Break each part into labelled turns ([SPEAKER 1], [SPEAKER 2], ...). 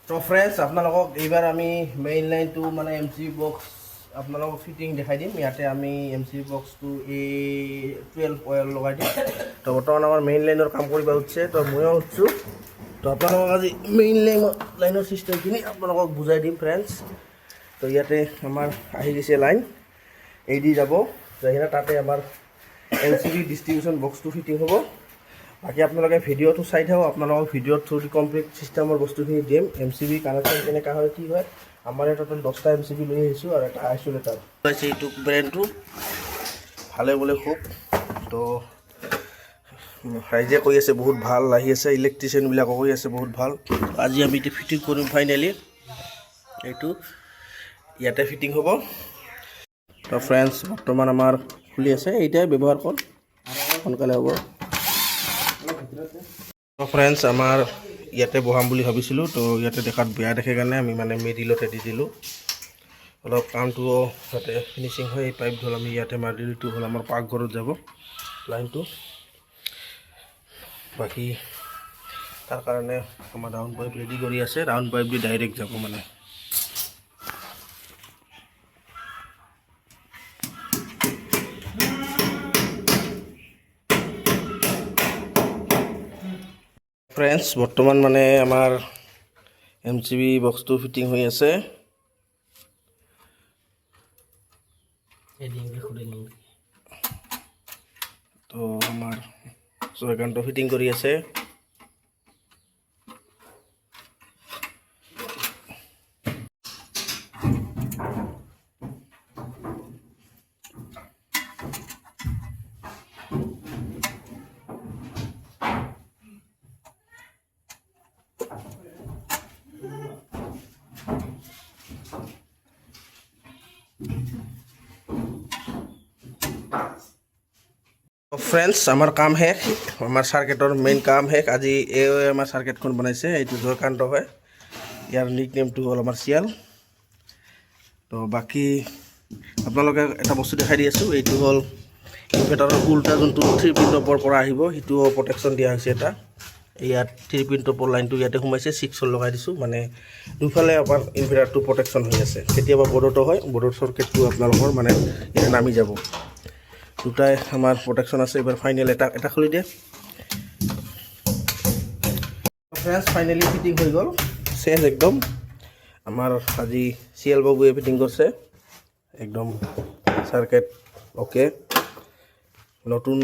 [SPEAKER 1] তো ফ্ৰেণ্ডছ আপোনালোকক এইবাৰ আমি মেইন লাইনটো মানে এম চি বক্স আপোনালোকক ফিটিং দেখাই দিম। ইয়াতে আমি এম চি বক্সটো A12 অইল লগাই দিম। তো বৰ্তমান আমাৰ মেইন লাইনৰ কাম কৰিব উঠছে, তো ময়ো উঠছোঁ। তো আপোনালোকক আজি মেইন লাইনৰ চিষ্টেমখিনি আপোনালোকক বুজাই দিম ফ্ৰেণ্ডছ। তো ইয়াতে আমাৰ আহি গৈছে লাইন, এই দি যাব যাই কিনে তাতে আমাৰ এল চি বি ডিষ্ট্ৰিবিউশ্যন বক্সটো ফিটিং হ'ব। বাকী আপোনালোকে ভিডিঅ'টো চাই থাকক, আপোনালোকক ভিডিঅ'ত থ্ৰু কমপ্লিট চিষ্টেমৰ বস্তুখিনি দিম। এম চি বি কানেকশ্যন কেনেকুৱা হয় কি হয়। আমাৰ ইয়াত টোটেল 10টা এম চি বি লৈ আহিছোঁ আৰু এটা আইচলেটাৰ আছে। এইটো ব্ৰেণ্ডটো ভালে বোলে খুব। তো ৰাইজে কৈ আছে বহুত ভাল আহি আছে, ইলেক্ট্ৰিচিয়ানবিলাকো কৈ আছে বহুত ভাল। আজি আমি এতিয়া ফিটিং কৰিম ফাইনেলি। এইটো ইয়াতে ফিটিং হ'ব। তো ফ্ৰেণ্ডছ বৰ্তমান আমাৰ খুলি আছে, এইটাই ব্যৱহাৰ কৰ সোনকালে হ'ব। তো ফ্ৰেণ্ডছ আমাৰ ইয়াতে বহাম বুলি ভাবিছিলোঁ, তো ইয়াতে দেখাত বেয়া দেখে কাৰণে আমি মানে মিডিলতে দি দিলোঁ। অলপ কামটো যাতে ফিনিচিং হয়, এই পাইপ হ'ল আমি ইয়াতে মাৰি দিলোঁ। এইটো হ'ল আমাৰ পাকঘৰত যাব লাইনটো। বাকী তাৰ কাৰণে আমাৰ ৰাউণ্ড পাইপ ৰেডি কৰি আছে, ৰাউণ্ড পাইপ দি ডাইৰেক্ট যাব মানে। ফ্ৰেণ্ডছ বৰ্তমান মানে আমাৰ এম চি বি বক্সটো ফিটিং হৈ আছে। তো আমাৰ জয়কান্ত ফিটিং কৰি আছে। ফ্ৰেণ্ডছ আমাৰ কাম শেষ, আমাৰ চাৰ্কেটৰ মেইন কাম শেষ। আজি আমাৰ চাৰ্কেটখন বনাইছে, এইটো জয়কান্ত হয়, ইয়াৰ নিক নেমটো হ'ল আমাৰ চিয়াল। তো বাকী আপোনালোকে এটা বস্তু দেখাই দি আছোঁ, এইটো হ'ল ইনভাৰ্টাৰৰ উল্টা যোনটো 3 পিন টপৰ পৰা আহিব, সেইটোও প্ৰটেকশ্যন দিয়া হৈছে এটা। ইয়াত 3 পিন টপৰ লাইনটো ইয়াতে সোমাইছে, 6 লগাই দিছোঁ, মানে দুফালে আমাৰ ইনভাৰ্টাৰটো প্ৰটেকশ্যন হৈ আছে। কেতিয়াবা বৰ্ডতো হয়, বৰ্ডৰ চাৰ্কেটটো আপোনালোকৰ মানে ইয়াত নামি যাব। দুটাই আমাৰ প্ৰটেকশ্যন আছে। এবাৰ ফাইনেল এটা খুলি দিয়ে। ফ্ৰেণ্ডছ ফাইনেলি ফিটিং হৈ গ'ল, চেঞ্জ একদম। আমাৰ আজি চিএল বাবুৱে ফিটিং কৰিছে, একদম চাৰ্কেট অ'কে। নতুন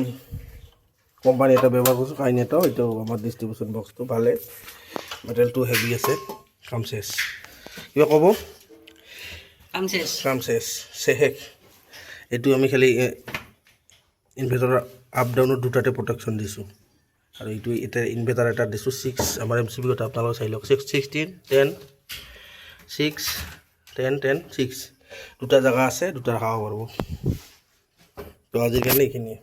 [SPEAKER 1] কোম্পানী এটা ব্যৱহাৰ কৰিছোঁ, কাইনেটো। এইটো আমাৰ ডিষ্ট্ৰিবিউশ্যন বক্সটো ভালে, মেটেৰিয়েলটো হেভি আছে। কাম চেছ, কিবা ক'ব? কাম চেছ শেষ। এইটো আমি খালি ইনভাৰ্টাৰৰ আপ ডাউনৰ দুটাতে প্ৰটেকশ্যন দিছোঁ। আৰু এইটো এতিয়া ইনভাৰ্টাৰ এটা দিছোঁ 6, আমাৰ এম চি বি কথা আপোনালোকে চাই লওক। 6, 16, 10, 6, 10, 10, 6 দুটা জেগা আছে, দুটা খাব পাৰিব। তো আজিৰ কাৰণে এইখিনিয়ে।